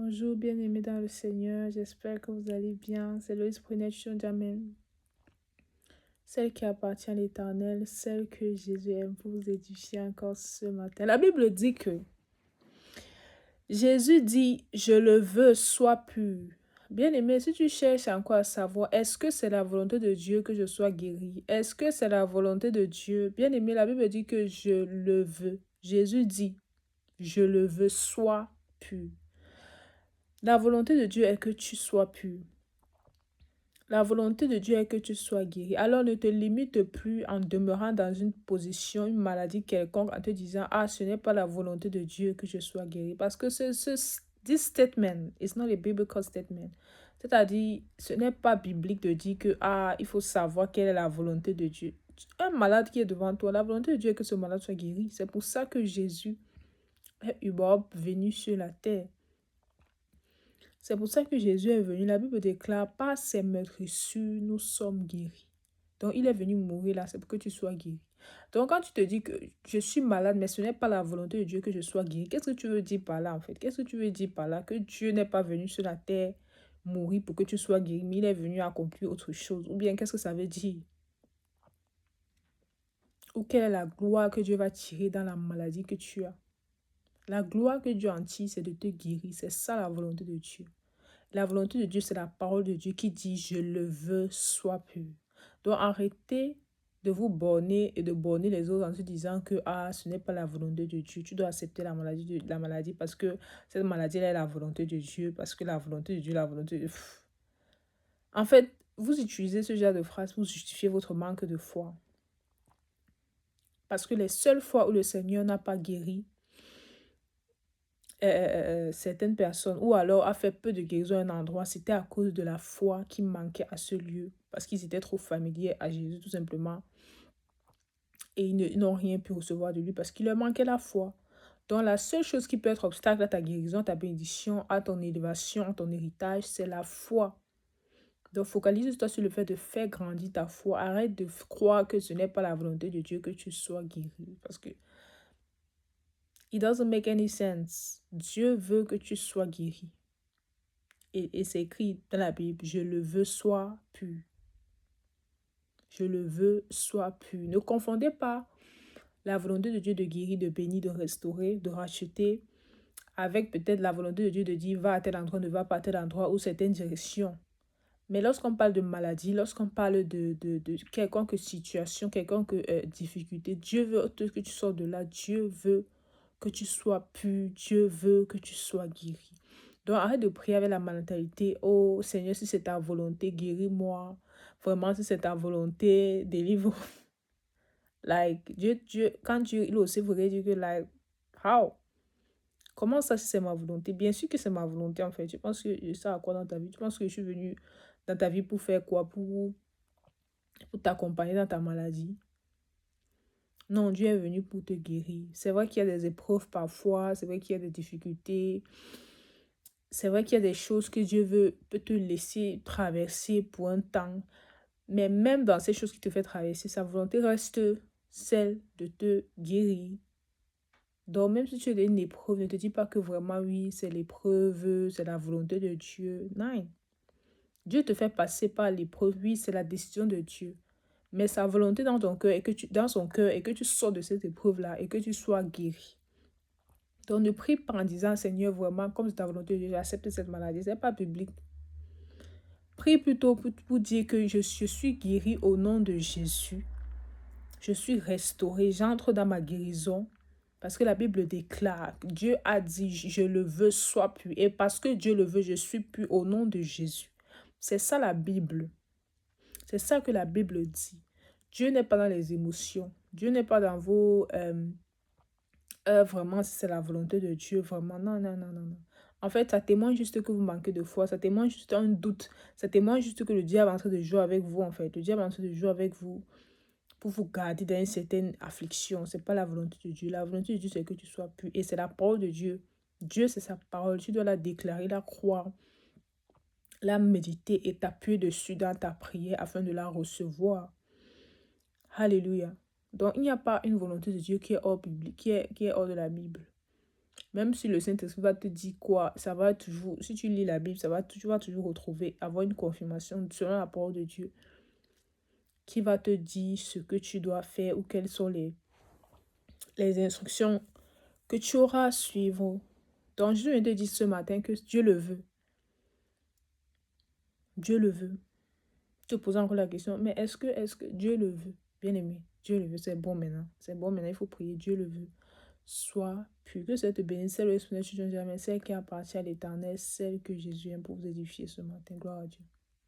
Bonjour, bien-aimés dans le Seigneur. J'espère que vous allez bien. C'est Loïs Brunet Chondiamen, celle qui appartient à l'Éternel, celle que Jésus aime pour vous édifier encore ce matin. La Bible dit que Jésus dit, je le veux, sois pur. Bien-aimé, si tu cherches encore à savoir, est-ce que c'est la volonté de Dieu que je sois guéri? Est-ce que c'est la volonté de Dieu? Bien-aimé, la Bible dit que je le veux. Jésus dit, je le veux, sois pur. La volonté de Dieu est que tu sois pur. La volonté de Dieu est que tu sois guéri. Alors ne te limite plus en demeurant dans une position, une maladie quelconque, en te disant, ah, ce n'est pas la volonté de Dieu que je sois guéri. Parce que this statement is not a biblical statement. C'est-à-dire, ce n'est pas biblique de dire que, ah, il faut savoir quelle est la volonté de Dieu. Un malade qui est devant toi, la volonté de Dieu est que ce malade soit guéri. C'est pour ça que Jésus est venu sur la terre. C'est pour ça que Jésus est venu. La Bible déclare, par ses meurtrissures, nous sommes guéris. Donc, il est venu mourir là, c'est pour que tu sois guéri. Donc, quand tu te dis que je suis malade, mais ce n'est pas la volonté de Dieu que je sois guéri, qu'est-ce que tu veux dire par là, en fait? Qu'est-ce que tu veux dire par là? Que Dieu n'est pas venu sur la terre mourir pour que tu sois guéri, mais il est venu accomplir autre chose. Ou bien, qu'est-ce que ça veut dire? Ou quelle est la gloire que Dieu va tirer dans la maladie que tu as? La gloire que Dieu en tire, c'est de te guérir. C'est ça la volonté de Dieu. La volonté de Dieu, c'est la parole de Dieu qui dit « Je le veux, sois pur ». Donc, arrêtez de vous borner et de borner les autres en se disant que ah, ce n'est pas la volonté de Dieu. Tu dois accepter la maladie parce que cette maladie est la volonté de Dieu, parce que la volonté de Dieu, la volonté de... En fait, vous utilisez ce genre de phrase pour justifier votre manque de foi. Parce que les seules fois où le Seigneur n'a pas guéri certaines personnes ou alors a fait peu de guérison à un endroit, c'était à cause de la foi qui manquait à ce lieu. Parce qu'ils étaient trop familiers à Jésus tout simplement. Et ils n'ont rien pu recevoir de lui parce qu'il leur manquait la foi. Donc la seule chose qui peut être obstacle à ta guérison, ta bénédiction, à ton élévation, à ton héritage, c'est la foi. Donc focalise-toi sur le fait de faire grandir ta foi. Arrête de croire que ce n'est pas la volonté de Dieu que tu sois guéri. Parce que it doesn't make any sense. Dieu veut que tu sois guéri. Et c'est écrit dans la Bible, je le veux, sois pur. Je le veux, sois pur. Ne confondez pas la volonté de Dieu de guérir, de bénir, de restaurer, de racheter, avec peut-être la volonté de Dieu de dire, va à tel endroit, ne va pas à tel endroit, ou certaines directions. Mais lorsqu'on parle de maladie, lorsqu'on parle de quelconque situation, quelconque difficulté, Dieu veut que tu sors de là. Dieu veut que tu sois pur. Dieu veut que tu sois guéri. Donc, arrête de prier avec la mentalité. Oh, Seigneur, si c'est ta volonté, guéris-moi. Vraiment, si c'est ta volonté, délivre. Like, quand Dieu, il aussi voudrait dire que, like, how? Comment ça, si c'est ma volonté? Bien sûr que c'est ma volonté, en fait. Tu penses que je sais à quoi dans ta vie? Tu penses que je suis venue dans ta vie pour faire quoi? Pour t'accompagner dans ta maladie? Non, Dieu est venu pour te guérir. C'est vrai qu'il y a des épreuves parfois. C'est vrai qu'il y a des difficultés. C'est vrai qu'il y a des choses que peut te laisser traverser pour un temps. Mais même dans ces choses qui te font traverser, sa volonté reste celle de te guérir. Donc, même si tu es une épreuve, ne te dis pas que vraiment, oui, c'est l'épreuve, c'est la volonté de Dieu. Non. Dieu te fait passer par l'épreuve, oui, c'est la décision de Dieu. Mais sa volonté dans ton cœur dans son cœur est que tu sors de cette épreuve-là et que tu sois guéri. Donc, ne prie pas en disant, Seigneur, vraiment, comme c'est ta volonté de Dieu, j'accepte cette maladie. Ce n'est pas biblique. Prie plutôt pour dire que je suis guéri au nom de Jésus. Je suis restauré, j'entre dans ma guérison. Parce que la Bible déclare, Dieu a dit, je le veux, sois pur. Et parce que Dieu le veut, je suis pur au nom de Jésus. C'est ça la Bible. C'est ça que la Bible dit. Dieu n'est pas dans les émotions. Dieu n'est pas dans vos... vraiment, si c'est la volonté de Dieu, vraiment. Non, non, non, non, non. En fait, ça témoigne juste que vous manquez de foi. Ça témoigne juste un doute. Ça témoigne juste que le diable est en train de jouer avec vous, en fait. Le diable est en train de jouer avec vous pour vous garder dans une certaine affliction. Ce n'est pas la volonté de Dieu. La volonté de Dieu, c'est que tu sois pur. Et c'est la parole de Dieu. Dieu, c'est sa parole. Tu dois la déclarer, la croire, la méditer et t'appuyer dessus dans ta prière afin de la recevoir. Alléluia. Donc, il n'y a pas une volonté de Dieu qui est hors biblique, qui est hors de la Bible. Même si le Saint-Esprit va te dire quoi, ça va toujours, si tu lis la Bible, tu vas toujours retrouver, avoir une confirmation selon la parole de Dieu qui va te dire ce que tu dois faire ou quelles sont les instructions que tu auras à suivre. Donc, je viens te dire ce matin que Dieu le veut. Dieu le veut. Tu te poses encore la question, mais est-ce que Dieu le veut? Bien aimé, Dieu le veut, c'est bon maintenant. C'est bon maintenant, il faut prier, Dieu le veut. Sois pur, que cette bénédiction, celle où tu jamais, celle qui appartient à l'Éternel, celle que Jésus aime pour vous édifier ce matin. Gloire à Dieu.